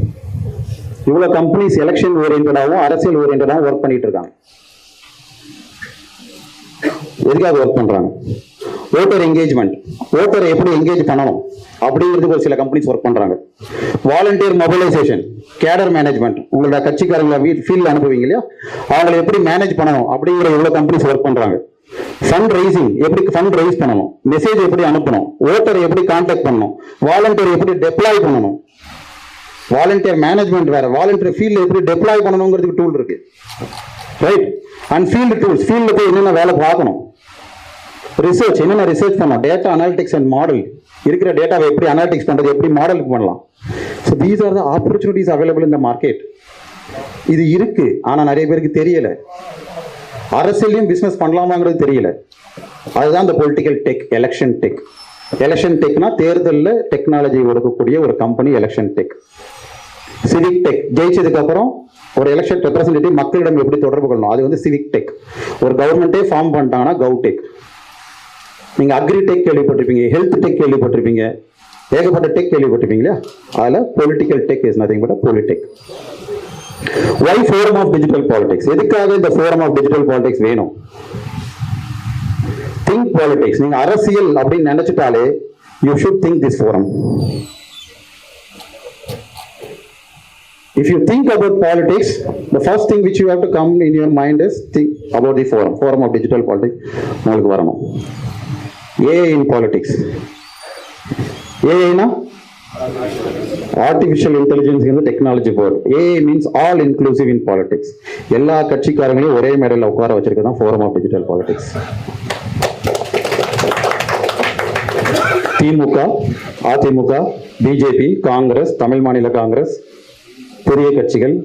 இவ்வளோ கம்பெனிஸ் எலெக்ஷன் ஓரியன்டாகவும் அரசியல் ஓரியன்டாகவும் ஒர்க் பண்ணிட்டு இருக்காங்க. எதுக்காக ஒர்க் பண்றாங்க? ஓட்டர் என்கேஜ்மெண்ட், ஓட்டரை எப்படி என்கேஜ் பண்ணணும் அப்படிங்கிறதுக்கு ஒரு சில கம்பெனிஸ் ஒர்க் பண்றாங்க. வாலண்டியர் மொபிலைசேஷன், கேடர் மேனேஜ்மெண்ட், உங்களோட கட்சிக்காரங்களை ஃபீல்டில் அனுப்புவீங்க இல்லையா, அவங்களை எப்படி மேனேஜ் பண்ணணும் அப்படிங்கிற இவ்வளோ கம்பெனிஸ் ஒர்க் பண்றாங்க. ஃபண்ட் ரைசிங், எப்படி ஃபண்ட் ரைஸ் பண்ணணும், மெசேஜ் எப்படி அனுப்பணும், ஓட்டரை எப்படி கான்டாக்ட் பண்ணணும், வாலண்டியர் எப்படி டெப்ளாய் பண்ணணும், வாலண்டியர் மேனேஜ்மெண்ட் வேற, வாலண்டியர் ஃபீல்ட்ல எப்படி டெப்ளாய் பண்ணணுங்கிறதுக்கு டூல் இருக்கு, ரைட்? அண்ட் ஃபீல்டு டூல்ஸ், ஃபீல்டில் போய் என்னென்ன வேலை பார்க்கணும், ரிசர்ச் என்னென்ன ரிசர்ச் பண்ணணும், டேட்டா அனாலிட்டிக்ஸ் அண்ட் மாடல், இருக்கிற டேட்டாவை எப்படி அனாலிட்டிக்ஸ் பண்றது, எப்படி மாடல் பண்ணலாம். So these R the opportunities available in the market. இது இருக்கு, ஆனா நிறைய பேருக்கு தெரியல. அரசியலையும் பிசினஸ் பண்ணலாமாங்கிறது தெரியல. அதுதான் இந்த political tech, election tech. Election டெக்னா தேர்தலில் டெக்னாலஜி கொடுக்கக்கூடிய ஒரு company election tech. Civic tech, ஜெயிச்சதுக்கு அப்புறம் ஒரு எலெக்ஷன் ரெப்ரஸன்டேட்டிவ் மக்களிடம் எப்படி தொடர்பு கொள்ளணும், அது வந்து சிவிக் டெக். ஒரு கவர்மெண்ட்டே ஃபார்ம் பண்ணிட்டாங்கன்னா கவ் டெக். நீங்க அக்ரி டெக் கேள்விப்பட்டிருப்பீங்க, ஹெல்த் டெக் கேள்விப்பட்டிருப்பீங்க, ஏகப்பட்ட டெக் கேள்விப்பட்டிருப்பீங்க இல்லையா? அதில் political tech is nothing but politech. Why Forum of Digital Politics? எதுக்காக இந்த Forum of Digital Politics வேணும்? Think politics. நீங்க அரசியல் அப்படின்னு நினைச்சிட்டாலே you should think this forum. If you think about politics, the first thing which you have to come in your mind is think about the Forum of Digital Politics. உங்களுக்கு வரணும். AI in politics. AI na? Artificial intelligence in the technology world. AI means all inclusive in politics. எல்லா கட்சிக்காரங்களையும் ஒரே மேடையில் உட்கார வச்சிருக்கதான் Forum of Digital Politics. DMK, AIADMK, BJP, Congress, Tamil மாநில காங்கிரஸ், பெரிய கட்சிகள்,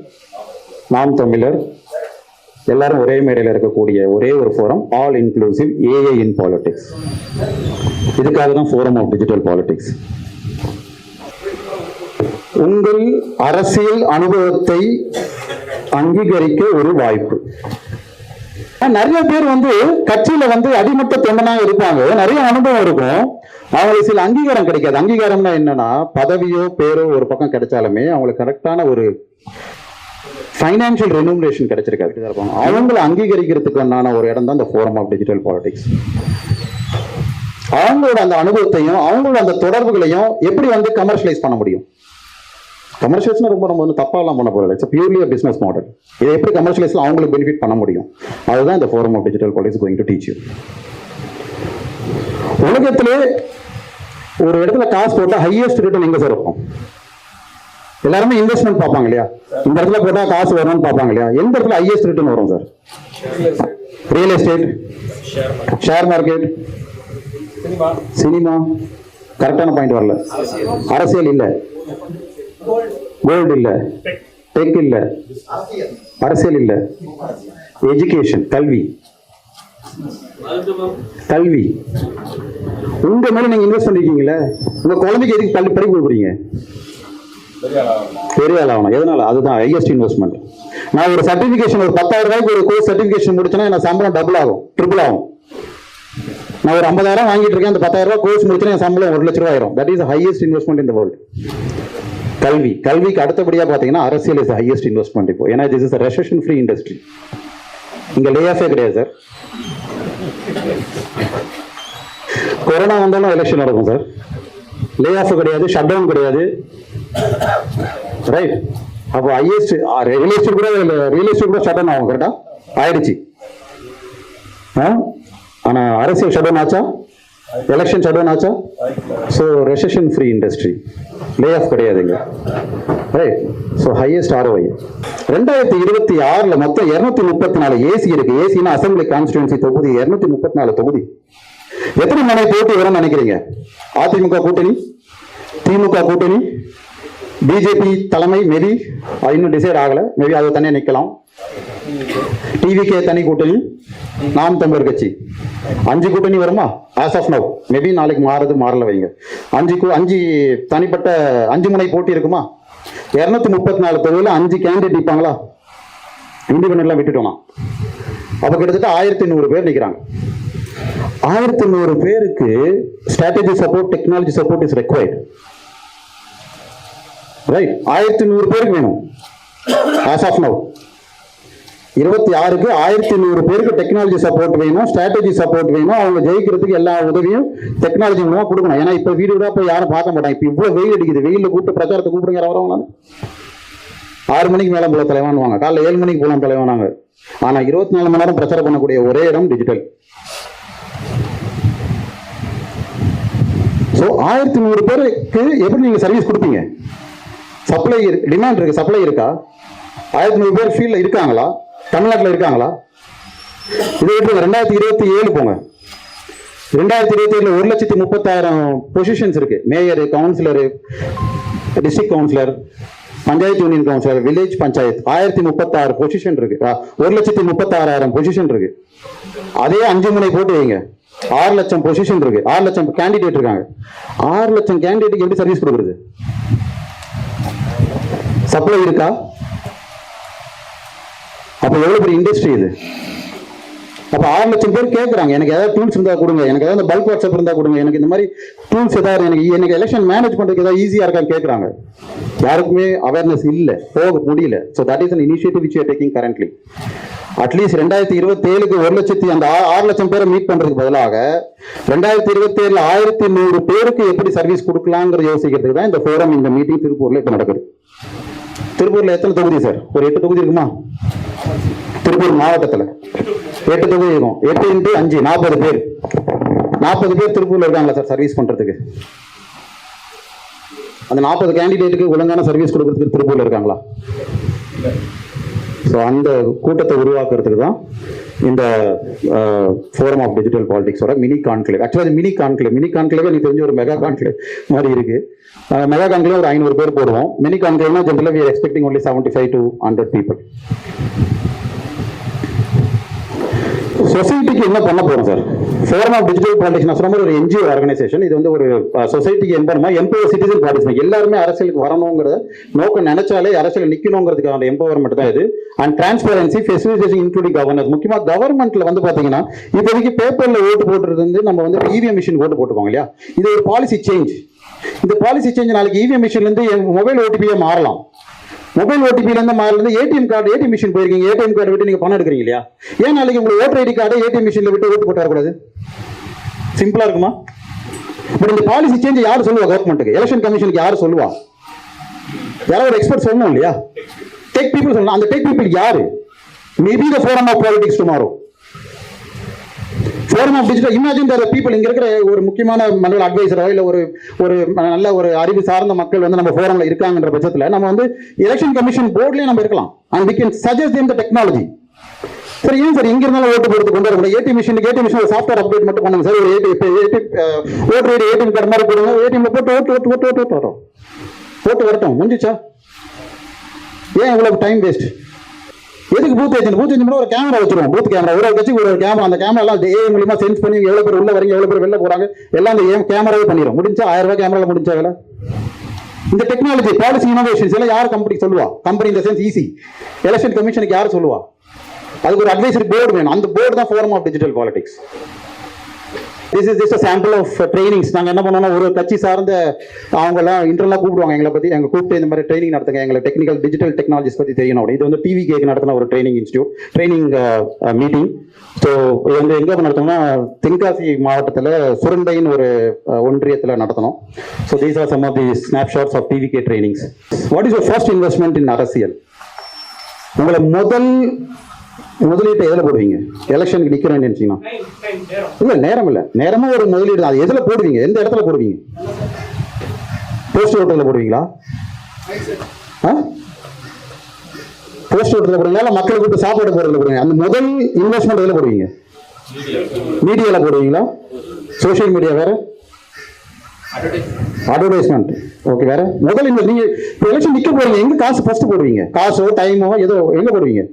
நாம் தமிழர் எல்லாரும் ஒரே மேடையில் இருக்கக்கூடிய ஒரே ஒரு forum, all inclusive AI in politics. இதுக்காக தான் Forum of Digital Politics. உங்கள் அரசியல் அனுபவத்தை அங்கீகரிக்க ஒரு வாய்ப்பு. நிறைய பேர் வந்து கட்சியில வந்து அடிமட்ட தொண்டனா இருப்பாங்க, நிறைய அனுபவம் இருக்கும், அவங்களுக்கு சில அங்கீகாரம் கிடைக்காது. அங்கீகாரம்னா என்னன்னா, பதவியோ பேரோ ஒரு பக்கம் கிடைச்சாலுமே அவங்களுக்கு கரெக்டான ஒரு ஃபைனான்சியல் ரெனுமரேஷன் கிடைச்சிருக்காது. அவங்களை அங்கீகரிக்கிறதுக்கு உண்டான ஒரு இடம் தான் இந்த Forum of Digital Politics. அவங்களோட அந்த அனுபவத்தையும் அவங்களோட அந்த தொடர்புகளையும் எப்படி வந்து கமர்ஷியலைஸ் பண்ண முடியும். கமர்ஷியலைஸ் ரொம்ப நம்ம வந்து தப்பாலாம் பண்ண போறது. It's purely a business model. இதை எப்படி கமர்ஷியலைஸ்ல அவங்களுக்கு பெனிஃபிட் பண்ண முடியும், அதுதான் இந்த Forum of Digital Politics going to teach you. உலகத்திலே ஒரு இடத்துல காசு போட்டா ஹையஸ்ட் ரிட்டர்ன் எங்க சார் இருக்கும்? எல்லாருமே இன்வெஸ்ட்மெண்ட் பார்ப்பாங்க இல்லையா, இந்த இடத்துல போட்டா காசு வரணும்னு பார்ப்பாங்க இல்லையா, எந்த இடத்துல ஹையஸ்ட் ரிட்டர்ன் வரும் sir? Real estate, share market, cinema. கரெக்டான பாயிண்ட் வரல. அரசியல் இல்ல, கோல்டு இல்ல, டெக் இல்ல, அரசியல் இல்ல, எஜுகேஷன், கல்வி. கல்வி உங்க மேல நீங்க இன்வெஸ்ட் பண்ணிருக்கீங்களே, உங்க குழந்தைக்கு எதுக்கு படிப்பு கொடுக்குறீங்க? பெரிய ஆள் ஆகணும். எதனால? அதுதான் ஹையஸ்ட் இன்வெஸ்ட்மெண்ட். நான் ஒரு சர்டிபிகேஷன் ஒரு 10,000 ரூபாய்க்கு ஒரு கோர்ஸ் சர்டிபிகேஷன் முடிச்சேன்னா எனக்கு சம்பளம் டபுள் ஆகும், ட்ரிபிள் ஆகும். நான் ஒரு 50,000 வாங்கிட்டு இருக்கேன், அந்த 10,000 ரூபாய் கோர்ஸ் முடிச்சேன்னா என் சம்பளம் 1 லட்ச ரூபாய் ஆயிரும். That is highest investment in the world. கல்விக்கு அடுத்தபடியா பாத்தீங்கன்னா அரசியல் இஸ் ஹையஸ்ட் இன்வெஸ்ட்மெண்ட் இப்போ. ஏன்னா this is recession free industry. இங்க லே ஆஃபே கிடையாது சார். கொரோனா வந்தாலும் எலெக்ஷன் நடக்கும் சார். லே ஆஃப் கிடையாது, ஷட் டவுன் கிடையாது, ரைட்? அப்போ ஹையஸ்ட் ரியல் எஸ்டேட் கூட ஷட் டவுன் ஆகும். கரெக்டா ஆயிடுச்சு. ஆனா அரசியல் ஷட் டவுன் ஆச்சா? எலெக்ஷன் ஷட் டவுன் ஆச்சா? So recession free industry, lay off கிடையாதுங்க, ரைட்? So highest ROI. 2026 மொத்தம் 234 ஏசி இருக்கு. ஏசினா அசம்பிளி கான்ஸ்டிடுவன்சி தொகுதி 234 தொகுதி. எத்தனை முனை போட்டி வரும்னு நினைக்கிறீங்க? அதிமுக கூட்டணி, திமுக கூட்டணி, பிஜேபி தலைமை மேபி இன்னும் டிசைட் ஆகல, மேபி அதை தனியாக நிற்கலாம். டிவிகே தனி கூட்டணி, நாம் தமிழர் கட்சி 5 கூட்டணி வருமா? ஆஸ் ஆஃப் நவ், மேபி நாளைக்கு மாறல வைங்க. 5 தனிப்பட்ட 5 முனை போட்டி இருக்குமா? 234 தொகுதியில் 5 கேண்டிடேட் நிற்பாங்களா? இண்டிபெண்டெல்லாம் விட்டுட்டோம்னா அப்போ கிட்டத்தட்ட 1100 பேர் நிற்கிறாங்க. 1100 பேருக்கு strategy support, technology support is required, right? 1100 பேருக்கு வேணும் ஆஸ் ஆஃப் நவ். 26க்கு 1100 பேருக்கு டெக்னாலஜி சப்போர்ட் வேணும், ஸ்ட்ராட்டஜி சப்போர்ட் வேணும். அவங்க ஜெயிக்கிறதுக்கு எல்லா உதவியும் டெக்னாலஜி மூலமா கொடுக்கணும். ஏன்னா இப்ப வீடு வீடா போய் யாரும் பார்க்க மாட்டாங்க. இப்ப இவ்வளவு வெயில் அடிக்குது, வெயில கூப்பிட்டு பிரச்சாரத்தை கூப்பிடுங்க, வரவங்க 6 மணிக்கு மேல போல தலைவானுவாங்க, காலைல 7 மணிக்கு போலாம் தலைவானாங்க. ஆனா 24 மணி நேரம் பிரச்சாரம் பண்ணக்கூடிய ஒரே இடம் டிஜிட்டல். ஸோ 1100 பேருக்கு எப்படி நீங்க சர்வீஸ் கொடுப்பீங்க? சப்ளை டிமாண்ட் இருக்கு, சப்ளை இருக்கா? 1100 பேர் ஃபீல்ட்ல இருக்காங்களா? தமிழ்நாட்டில் இருக்காங்களா? இதை விட்டு 2027 போங்க. 2027 1,30,000 பொசிஷன்ஸ் இருக்கு. Mayor, councillor, district councillor, panchayat union councillor, village panchayat 1036 position இருக்கு. 1,36,000 பொசிஷன் இருக்கு. அதே 5 முனை போட்டு வைங்க, 6 லட்சம் பொசிஷன் இருக்கு, 6 லட்சம் கேண்டிடேட் இருக்காங்க. 6 லட்சம் கேண்டிடேட் எப்படி சர்வீஸ் கொடுக்குறது? சப்ளை இருக்கா? அப்ப எவ்வளவு பெரிய இண்டஸ்ட்ரி இது. அப்ப 6 லட்சம் பேர் கேட்கறாங்க, எனக்கு ஏதாவது டூல்ஸ் இருந்தா கொடுங்க, எனக்கு ஏதாவது பல்க் வாட்ஸ்அப் இருந்தா கொடுங்க, எனக்கு இந்த மாதிரி டூல்ஸ் ஏதாவது எனக்கு எலெக்ஷன் மேனேஜ் பண்றதுக்கு ஏதாவது ஈஸியா இருக்கான்னு கேட்கறாங்க. யாருக்குமே அவேர்னஸ் இல்ல, போக முடியல. So that is an initiative which we are taking currently. At least 2027க்கு 1 லட்சத்தி அந்த 6 லட்சம் பேரை மீட் பண்றதுக்கு பதிலாக 2027 1100 பேருக்கு எப்படி சர்வீஸ் கொடுக்கலாங்கிறது யோசிக்கிறதுக்கு தான் இந்த ஃபோரம், இந்த மீட்டிங் திருப்பூர்ல இப்ப நடக்குது. திருப்பூர்ல எத்தனை தொகுதி சார்? ஒரு 8 தொகுதி இருக்குமா? திருப்பூர் மாவட்டத்தில் 8 தொகுதி இருக்கும். 8 × 5 40 பேர். 40 பேர் திருப்பூர்ல இருக்காங்களா சார் சர்வீஸ் பண்றதுக்கு? அந்த 40 கேண்டிடேட்டுக்கு ஒழுங்கான சர்வீஸ் கொடுக்கறதுக்கு திருப்பூர்ல இருக்காங்களா? ஸோ அந்த கூட்டத்தை உருவாக்குறதுக்கு தான் இந்த ஃபோரம் ஆஃப் டிஜிட்டல் பாலிடிக்ஸோட மினி கான்க்ளேவ். ஆக்சுவலாக மினி கான்க்ளேவ் எனக்கு தெரிஞ்ச ஒரு மெகா கான்க்ளேவ் மாதிரி இருக்கு. மெகா கான்க்ளேவ் ஒரு 500 பேர் போடுவோம். மினி கான்க்ளேவ்னா ஜென்ரலாக we are expecting only 75 to 100 people. சொசைட்டிக்கு என்ன பண்ண போறோம் sir? Forum of digital politics நான் சொன்ன ஒரு NGO ஆர்கனைசேஷன். இது வந்து ஒரு சொசைட்டிக்கு எம்பவர் சிட்டிசன் பார்ட்டிசிபேட், எல்லாருமே அரசியலுக்கு வரணுங்கிறத நோக்கம் நினைச்சாலே அரசியல் நிக்கணுங்கிறதுக்கான எம்பவர்மெண்ட் தான் இது. And transparency, facilitation including governance. முக்கியமா கவர்மெண்ட்ல வந்து பாத்தீங்கன்னா இப்போதைக்கு பேப்பர்ல ஓட்டு போட்டுறது வந்து நம்ம வந்து EVM மிஷின் ஓட்டு போட்டுக்கோங்க இல்லையா? இது ஒரு பாலிசி சேஞ்ச். இந்த பாலிசி சேஞ்ச் நாளைக்கு EVM மிஷின்ல இருந்து மொபைல் ஓடிபியே மாறலாம். மொபைல் ஓடிபில இருந்து மாறல ஏடிஎம் மிஷின் போயிருக்கீங்க, ஏடிஎம் கார்டு விட்டு நீங்க பணம் எடுக்கிறீங்க இல்லையா? ஏன் நாளைக்கு உங்களுக்கு ஓட்டர் ஐடி கார்டு ஏடிஎம் மிஷின்ல விட்டு ஓட்டு போட்டு வரக்கூடாது? சிம்பிளா இருக்குமா? பட் இந்த பாலிசி சேஞ்ச் யாரு சொல்லுவா? கவர்மெண்ட்டுக்கு, எலெக்ஷன் கமிஷனுக்கு யாரு சொல்லுவா? யாராவது ஒரு எக்ஸ்பர்ட் சொல்லணும் இல்லையா? டெக் பீப்புள் சொல்லணும். அந்த டெக் பீப்புள் யாரு? Maybe the forum of politics tomorrow. Forum of digital, imagine the people. இங்க இருக்கிற ஒரு முக்கியமான மண்டல அட்வைசரோ இல்ல ஒரு நல்ல ஒரு அறிவு சார்ந்த மக்கள் வந்து நம்ம ஃபோரம்ல இருக்காங்கன்ற பட்சத்துல நம்ம வந்து எலெக்ஷன் கமிஷன் போர்ட்லயே நம்ம இருக்கலாம். And we can suggest them the technology. சரி, ஏன் சார் இங்க இருந்தாலும் ஓட்டு போட்டு கொண்டு வரக்கூடாது? ஏடிஎம் மிஷின் ஒரு சாஃப்ட்வேர் அப்டேட் மட்டும் பண்ணுங்க சார். ஒரு ஓட்டர் ஐடி ஏடிஎம் கார்டு மாதிரி போடுங்க, ஏடிஎம்ல போட்டு ஓட்டு வரட்டும், முடிஞ்சிச்சா? ஏன் இவ்வளவு டைம் வேஸ்ட்? எதுக்கு பூத் ஏஜென்ட் ஒரு கேமரா வச்சிருவோம். பூத் கேமரா, ஒரு கட்சிக்கு ஒரு கேமரா. அந்த கேமரா எல்லாம் AI மூலமா சென்ஸ் பண்ணி எவ்வளவு பேர் உள்ள வரீங்க, எவ்வளவு பேர் வெளில போறாங்க, எல்லாம் அந்த கேமராவே பண்ணிடும். முடிஞ்சா 1000 ரூபாய் கேமரால முடிஞ்சா வேலை. இந்த டெக்னாலஜி பாலிசி இனோவேஷன்ஸ் எல்லாம் யார் கம்பெனி சொல்லுவா? கம்பெனி இந்த சென்ஸ் ஈஸி. எலெக்ஷன் கமிஷனுக்கு யார் சொல்லுவா? அதுக்கு ஒரு அட்வைசரி போர்டு வேணும். அந்த போர்டு தான் forum of digital politics. This is just sample of trainings. நாங்கள் என்ன பண்ணோம்னா, ஒரு கட்சி சார்ந்த அவங்கெல்லாம் இன்டர்னலாக கூப்பிடுவாங்க எங்களை பற்றி. எங்கள் கூப்பிட்டு இந்த மாதிரி ட்ரைனிங் நடத்துங்க, எங்களுக்கு டெக்னிக்கல் டிஜிட்டல் டெக்னாலஜிஸ் பற்றி தெரியணும். இது வந்து டிவி கேக்கு நடத்தின ஒரு training institute, training meeting. So இது வந்து எங்கே நடத்தோம்னா, தென்காசி மாவட்டத்தில் சுரண்டைன்னு ஒரு ஒன்றியத்தில் நடத்தணும். So these are some of the snapshots of TV K trainings. What is your first investment in அரசியல்? உங்களை முதலீட்டை எதில் போடுவீங்க? எலெக்ஷனுக்கு நிற்கிறேன்னு நினைச்சீங்கன்னா இல்லை, நேரம் இல்லை, நேரமும் ஒரு முதலீடு தான். அது எதில் போடுவீங்க? எந்த இடத்துல போடுவீங்க? போஸ்ட் ஓட்டத்தில் போடுவீங்களா? போஸ்ட் ஓட்டத்தில் போடுவீங்களா இல்லை மக்களுக்கு கூப்பிட்டு சாப்பாடு போடுறதுல போடுவீங்க? அந்த முதல் இன்வெஸ்ட்மெண்ட் எதில் போடுவீங்க? மீடியாவில் போடுவீங்களா? சோஷியல் மீடியா வேற, அட்வர்டைஸ்மெண்ட் ஓகே வேற. முதல் இன்வெஸ்ட் நீங்க இப்போ எலெக்ஷன் நிற்க போறீங்க, எங்க காசு ஃபர்ஸ்ட் போடுவீங்க? காசோ டைமோ ஏதோ எங்க போடுவீங்க?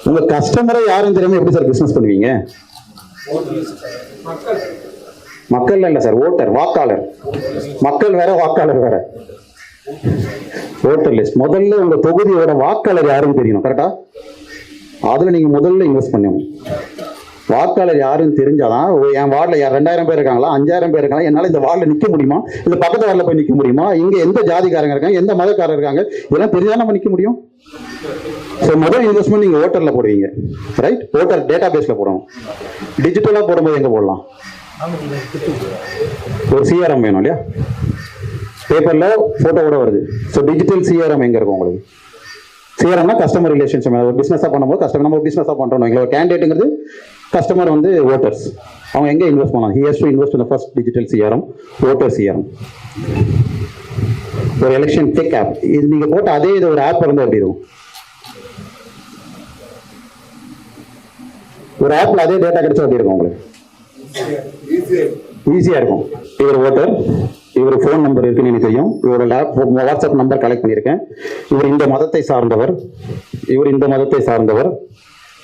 உங்க கஸ்டமரை யாரும் தெரியாம எப்படி சார் பிசினஸ் பண்ணுவீங்க? மக்கள் இல்ல சார், ஓட்டர், வாக்காளர். மக்கள் வேற, வாக்காளர் வேற. Voter list. முதல்ல உங்க தொகுதியோட வாக்காளர் யாருன்னு தெரியணும், கரெக்டா? அதுல நீங்க முதல்ல இன்வெஸ்ட் பண்ணணும். வாக்காளர் யாருன்னு தெரிஞ்சாதான், என் வார்டில் 2000 பேர் இருக்காங்களா, 5000 பேர் இருக்காங்களா, என்னால் இந்த வார்டில் நிற்க முடியுமா, இல்லை பக்கத்து வார்டில் போய் நிற்க முடியுமா, இங்கே எந்த ஜாதிக்காரங்க இருக்காங்க, எந்த மதக்காரர் இருக்காங்க, இதெல்லாம் தெரிஞ்சாதான் நம்ம நிற்க முடியும். ஸோ முதல் இன்வெஸ்ட்மெண்ட் நீங்கள் ஓட்டரில் போடுவீங்க, ரைட்? ஓட்டர் டேட்டா பேஸில் போடணும். டிஜிட்டலாக போடும்போது எங்கே போடலாம்? ஒரு சிஆர்எம் வேணும் இல்லையா? பேப்பரில் ஃபோட்டோவோட வருது. ஸோ டிஜிட்டல் சிஆர்எம் எங்கே இருக்கும் உங்களுக்கு? சிஆர்எம்னா கஸ்டமர் ரிலேஷன்ஷிப். ஒரு பிஸ்னஸாக பண்ணும்போது கஸ்டமர், நம்ம பிஸ்னஸாக பண்ணுறோம், எங்களை ஒரு கேண்டிடேட்டுங்கிறது கஸ்டமர் வந்து ஓட்டர்ஸ். அவங்க எங்கே இன்வெஸ்ட் பண்ணலாம்? He has to invest in the first digital CRM, voter CRM. ஒரு எலெக்ஷன் டெக் ஆப். இது நீங்கள் போட்ட அதே இது ஒரு ஆப் இருந்தால் எப்படி இருக்கும்? ஒரு ஆப்பில் அதே டேட்டா கிடைச்சா எப்படி இருக்கும் உங்களுக்கு? ஈஸியாக இருக்கும். இவர் ஓட்டர், இவர் ஃபோன் நம்பர் இருக்குன்னு எனக்கு தெரியும், இவரோட வாட்ஸ்அப் நம்பர் கலெக்ட் பண்ணியிருக்கேன், இவர் இந்த மதத்தை சார்ந்தவர், இவர் இந்த மதத்தை சார்ந்தவர்,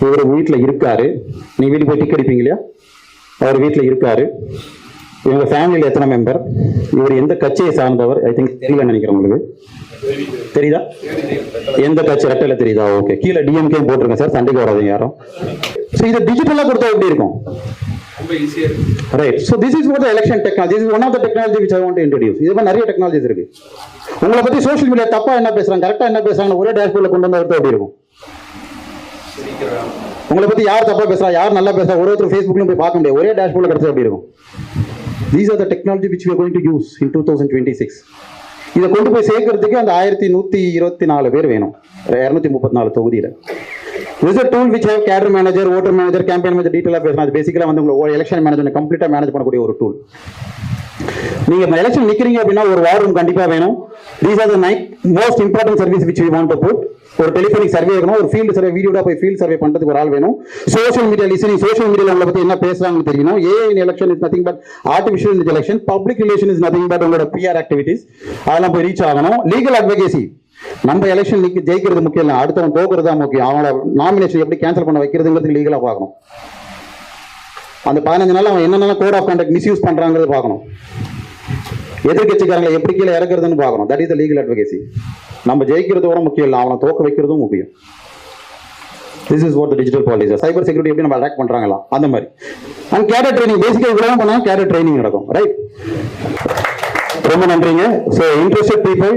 இவர் வீட்டில் இருக்காரு. நீங்கள் வீட்டுக்கு போய் டிக் அடிப்பீங்க இல்லையா? அவர் வீட்டில் இருக்காரு. இவங்க ஃபேமிலியில் எத்தனை மெம்பர், இவர் எந்த கட்சியை சார்ந்தவர், ஐ திங்க் தெரியலன்னு நினைக்கிறேன். உங்களுக்கு தெரியுதா? எந்த கட்சி? ரெட்டையில் தெரியுதா? ஓகே. கீழே டிஎம்கே போட்டிருக்கேன் சார், சண்டைக்கு வராதுங்க யாரும். ஸோ இதை டிஜிட்டலாக கொடுத்தா எப்படி இருக்கும்? Right. So this is what the election technology. This is one of the technology which I want to introduce. இது மாதிரி நிறைய டெக்னாலஜிஸ் இருக்கு. உங்களை பத்தி சோஷியல் மீடியா தப்பா என்ன பேசுறாங்க, கரெக்டா என்ன பேசுறாங்க, ஒரே டேஷ்போர்ட்ல கொண்டு வந்து எப்படி இருக்கும்? உங்களை பத்தி யார் தப்பா பேசுறா, யார் நல்லா பேசுறா, ஒருத்தர் ஃபேஸ்புக்லயும் போய் பார்க்க முடியாது, ஒரே டேஷ்போர்ட்ல கிடைச்சா எப்படி இருக்கும்? These are the technology which we are going to use in 2026. இதை கொண்டு போய் சேர்க்கறதுக்கு அந்த 1124 பேர் வேணும், 234 தொகுதியில. This is a tool which have cadre manager, voter manager, campaign manager, detail பேசலாம். அது பேசிக்கலா வந்து உங்க எலெக்ஷன் மேனேஜ்மெண்ட் கம்ப்ளீட்டா மேனேஜ் பண்ணக்கூடிய ஒரு டூல். நீங்க எலெக்ஷன் நிக்கிறீங்க அப்படின்னா ஒரு வார் ரூம் கண்டிப்பா வேணும். These are the most important service which we want to put. ஒரு டெலிஃபோனிக் சர்வே இருக்கணும், ஒரு ஃபீல்டு சர்வே, வீடியோட போய் ஃபீல்ட் சர்வே பண்றதுக்கு ஒரு ஆள் வேணும். சோஷியல் மீடியா லிசனிங், சோஷியல் மீடியால உங்களை பத்தி என்ன பேசுறாங்கன்னு தெரியணும். AI in election is nothing but artificial in election. Public relation is nothing but உங்களோட PR activities. அதெல்லாம் போய் ரீச் ஆகணும். Legal advocacy. நம்ம எலெக்ஷன் ஜெயிக்கிறது முக்கியம் இல்லை, அடுத்தவன் தோக்குறது தான் முக்கியம். அவனோட நாமினேஷன் எப்படி கேன்சல் பண்ண வைக்கிறதுங்கிறது லீகலா பார்க்கணும். அந்த 15 நாள் அவன் என்னென்ன கோட் ஆஃப் கான்டக்ட் மிஸ்யூஸ் பண்றாங்கிறது பார்க்கணும். எதிர்கட்சிக்காரங்களை எப்படி கீழே இறக்குறதுன்னு பார்க்கணும். That is the legal advocacy. நம்ம ஜெயிக்கிறதோட முக்கியம் இல்லை, அவனை தோக்க வைக்கிறதும் முக்கியம். This is what the digital politics is. Cyber security எப்படி நம்ம அட்டாக் பண்றாங்களா அந்த மாதிரி. அண்ட் கேடர் ட்ரைனிங் பேசிக்கா இவ்வளவு பண்ணா கேடர் ட்ரைனிங் நடக்கும், ரைட்? ரொம்ப நன்றிங்க. ஸோ இன்ட்ரெஸ்டட் பீப்புள்,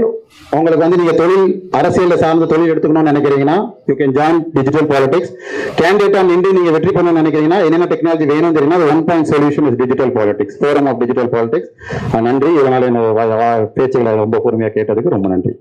உங்களுக்கு வந்து நீங்க தொழில், அரசியல் சார்ந்த தொழில் எடுத்துக்கணும்னு நினைக்கிறீங்கன்னா you can join digital politics. கேண்டிடேட்டா நின்று நீங்க வெற்றி பண்ணணும்னு நினைக்கிறீங்கன்னா என்னென்ன டெக்னாலஜி வேணும் தெரியுமா? 1 point solution is digital politics, forum of digital politics. நன்றி. இதனால என்ன பேச்சுகளை ரொம்ப பொறுமையா கேட்டதுக்கு ரொம்ப நன்றி.